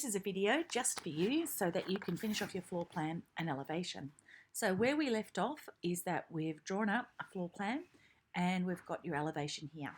This is a video just for you so that you can finish off your floor plan and elevation. So where we left off is that we've drawn up a floor plan and we've got your elevation here.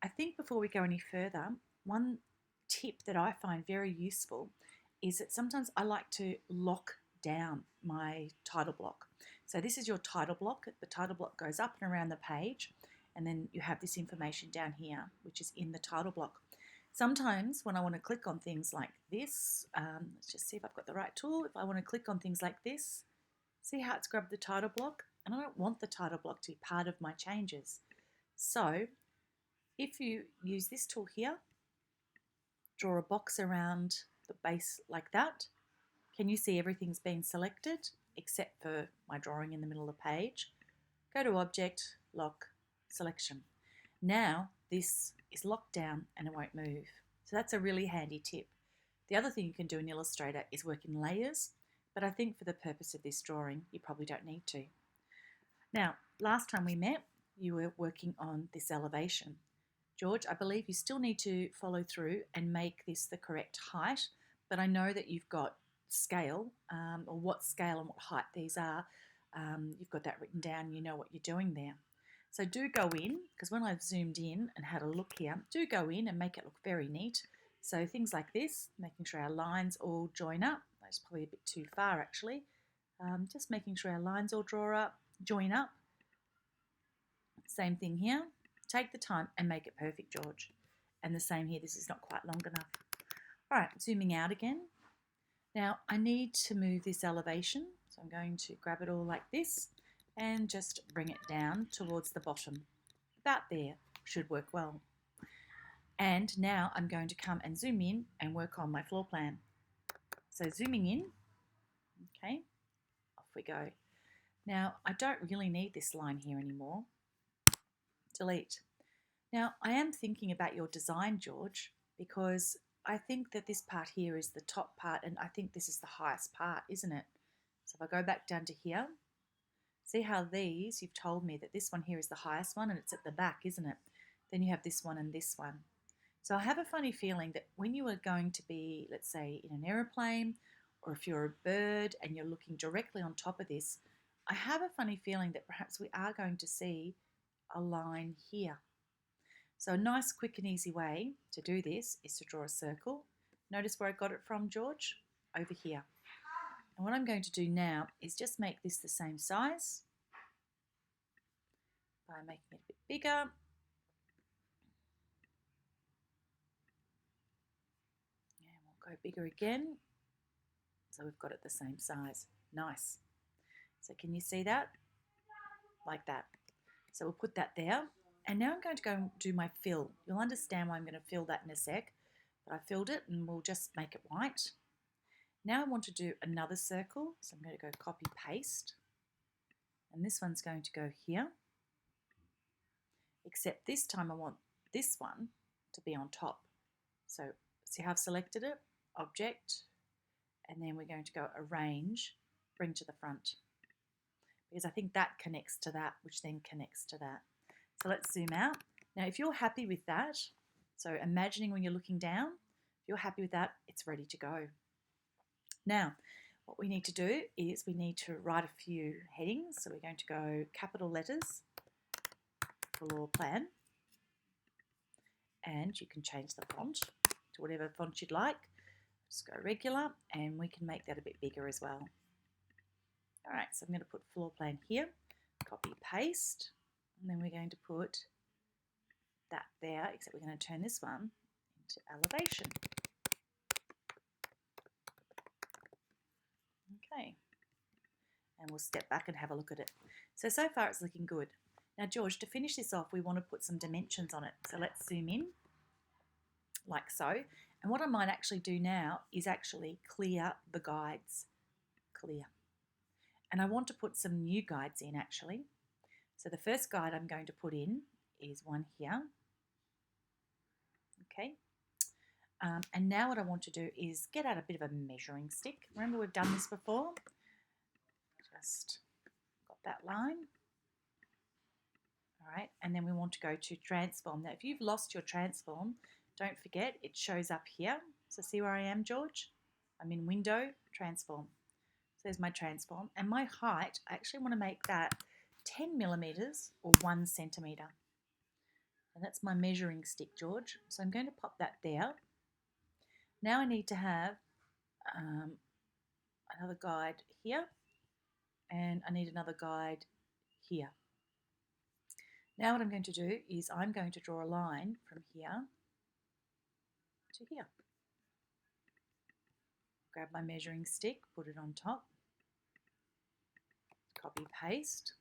I think before we go any further, one tip that I find very useful is that sometimes I like to lock down my title block. So this is your title block. The title block goes up and around the page, and then you have this information down here, which is in the title block. Sometimes when I want to click on things like this, let's just see if I've got the right tool. If I want to click on things like this, see how it's grabbed the title block? And I don't want the title block to be part of my changes. So if you use this tool here, draw a box around the base like that, can you see everything's been selected except for my drawing in the middle of the page? Go to Object, Lock, Selection. Now this is locked down and it won't move. So that's a really handy tip. The other thing you can do in Illustrator is work in layers, but I think for the purpose of this drawing, you probably don't need to. Now, last time we met, you were working on this elevation. George, I believe you still need to follow through and make this the correct height, but I know that you've got scale, or what scale and what height these are. You've got that written down, you know what you're doing there. So do go in, because when I've zoomed in and had a look here, do go in and make it look very neat. So things like this, making sure our lines all join up. That's probably a bit too far actually. Just making sure our lines all join up. Same thing here. Take the time and make it perfect, George. And the same here, this is not quite long enough. All right, zooming out again. Now I need to move this elevation, so I'm going to grab it all like this and just bring it down towards the bottom. About there should work well. And now I'm going to come and zoom in and work on my floor plan. So zooming in, okay, off we go. Now I don't really need this line here anymore. Delete. Now I am thinking about your design, George, because I think that this part here is the top part and I think this is the highest part, isn't it? So if I go back down to here, see how these, you've told me that this one here is the highest one and it's at the back, isn't it? Then you have this one and this one. So I have a funny feeling that when you are going to be, let's say, in an aeroplane, or if you're a bird and you're looking directly on top of this, I have a funny feeling that perhaps we are going to see a line here. So a nice, quick and easy way to do this is to draw a circle. Notice where I got it from, George? Over here. And what I'm going to do now is just make this the same size by making it a bit bigger. And we'll go bigger again. So we've got it the same size. Nice. So can you see that? Like that. So we'll put that there. And now I'm going to go and do my fill. You'll understand why I'm going to fill that in a sec. But I filled it and we'll just make it white. Now I want to do another circle, so I'm going to go copy paste, and this one's going to go here, except this time I want this one to be on top. So see how I've selected it, object, and then we're going to go arrange, bring to the front, because I think that connects to that, which then connects to that. So let's zoom out. Now if you're happy with that, so imagining when you're looking down, if you're happy with that, it's ready to go. Now, what we need to do is we need to write a few headings. So we're going to go capital letters, Floorplan, and you can change the font to whatever font you'd like. Just go regular, and we can make that a bit bigger as well. All right, so I'm going to put Floorplan here, copy paste, and then we're going to put that there, except we're going to turn this one into elevation. Okay, and we'll step back and have a look at it. So far it's looking good. Now George, to finish this off, we want to put some dimensions on it. So let's zoom in, like so. And what I might actually do now is actually clear the guides. Clear. And I want to put some new guides in actually. So the first guide I'm going to put in is one here. Okay. And now what I want to do is get out a bit of a measuring stick. Remember we've done this before? Just got that line. All right, and then we want to go to transform. Now if you've lost your transform, don't forget it shows up here. So see where I am, George? I'm in window, transform. So there's my transform. And my height, I actually want to make that 10 millimeters or 1 centimeter. And that's my measuring stick, George. So I'm going to pop that there. Now I need to have another guide here, and I need another guide here. Now what I'm going to do is I'm going to draw a line from here to here. Grab my measuring stick, put it on top, copy paste.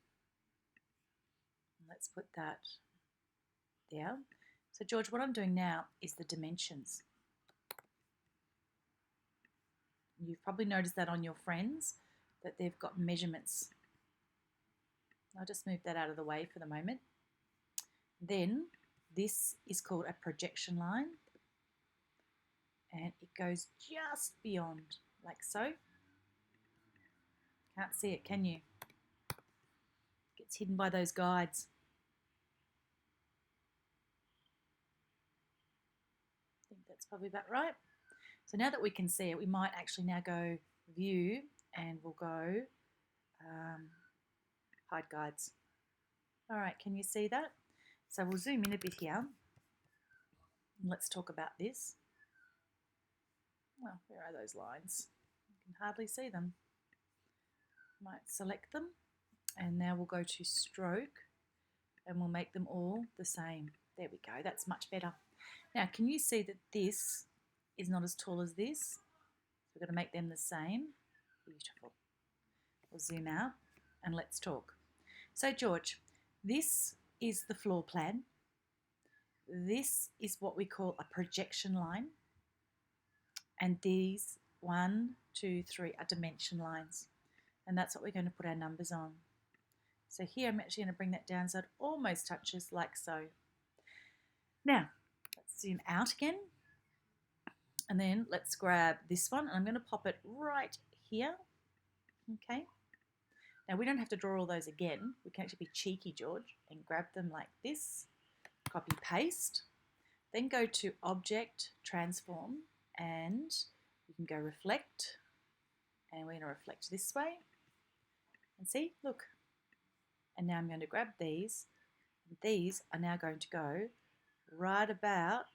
Let's put that there. So George, what I'm doing now is the dimensions. You've probably noticed that on your friends, that they've got measurements. I'll just move that out of the way for the moment. Then this is called a projection line, and it goes just beyond, like so. Can't see it, can you? Gets hidden by those guides. I think that's probably about right. So now that we can see it, we might actually now go view, and we'll go hide guides. All right, can you see that? So we'll zoom in a bit here. Let's talk about this. Well, where are those lines? You can hardly see them. Might select them, and now we'll go to stroke, and we'll make them all the same. There we go, that's much better. Now, can you see that this is not as tall as this? So we're going to make them the same. Beautiful. We'll zoom out and let's talk. So George, this is the floor plan. This is what we call a projection line. And these 1, 2, 3 are dimension lines. And that's what we're going to put our numbers on. So here I'm actually going to bring that down so it almost touches like so. Now, let's zoom out again. And then let's grab this one. And I'm going to pop it right here. Okay. Now we don't have to draw all those again. We can actually be cheeky, George, and grab them like this. Copy, paste. Then go to Object, Transform, and you can go Reflect. And we're going to reflect this way. And see, look. And now I'm going to grab these. And these are now going to go right about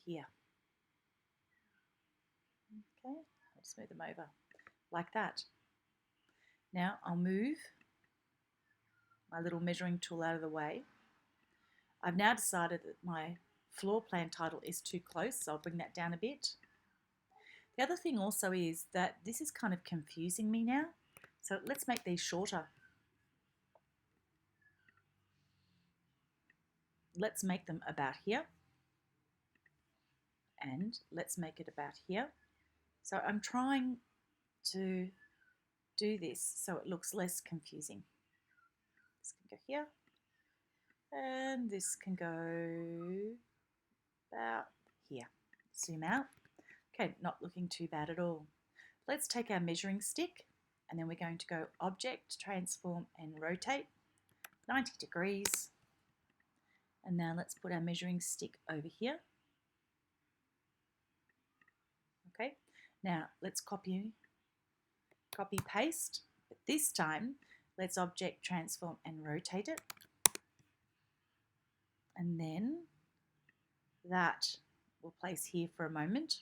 here. Okay, I'll smooth them over like that. Now I'll move my little measuring tool out of the way. I've now decided that my floor plan title is too close, so I'll bring that down a bit. The other thing also is that this is kind of confusing me now, so let's make these shorter. Let's make them about here, and let's make it about here. So I'm trying to do this so it looks less confusing. This can go here, and this can go about here. Zoom out. Okay, not looking too bad at all. Let's take our measuring stick, and then we're going to go Object, Transform, and Rotate 90 degrees. And now let's put our measuring stick over here. Okay, now let's copy, paste, but this time let's Object, Transform, and Rotate it. And then that we'll place here for a moment.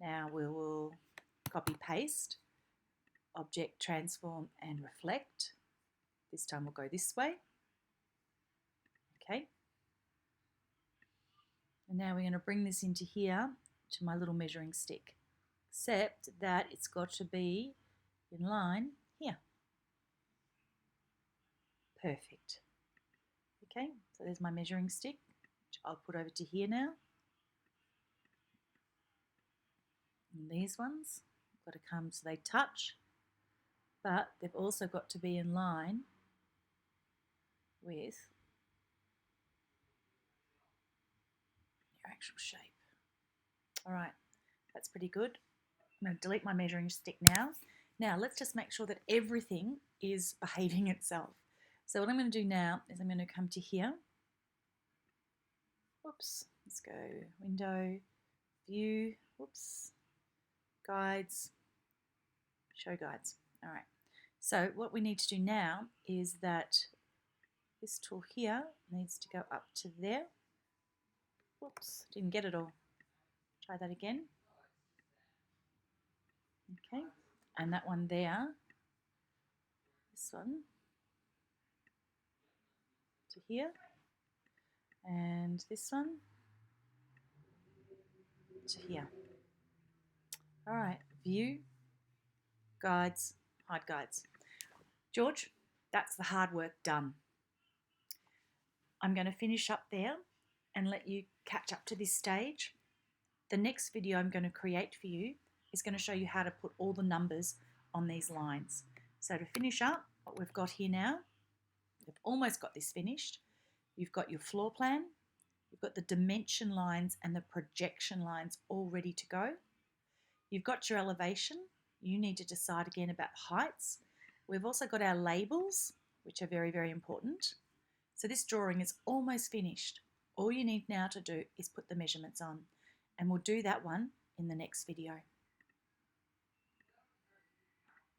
Now we will copy, paste, Object, Transform, and Reflect. This time we'll go this way. Okay. And now we're going to bring this into here to my little measuring stick, except that it's got to be in line here. Perfect. Okay, so there's my measuring stick, which I'll put over to here now. And these ones have got to come so they touch, but they've also got to be in line with your actual shape. All right, that's pretty good. I'm going to delete my measuring stick now. Now let's just make sure that everything is behaving itself. So what I'm going to do now is I'm going to come to here. Oops, let's go Window, view, whoops, guides, show guides. All right. So what we need to do now is that this tool here needs to go up to there. Whoops, didn't get it all. Try that again. Okay, and that one there, this one to here, and this one to here. All right, view, guides, hide guides. George, that's the hard work done. I'm going to finish up there and let you catch up to this stage. The next video I'm going to create for you is going to show you how to put all the numbers on these lines. So to finish up what we've got here now, we've almost got this finished. You've got your floor plan, you've got the dimension lines and the projection lines all ready to go. You've got your elevation. You need to decide again about heights. We've also got our labels, which are very, very important. So this drawing is almost finished. All you need now to do is put the measurements on, and we'll do that one in the next video.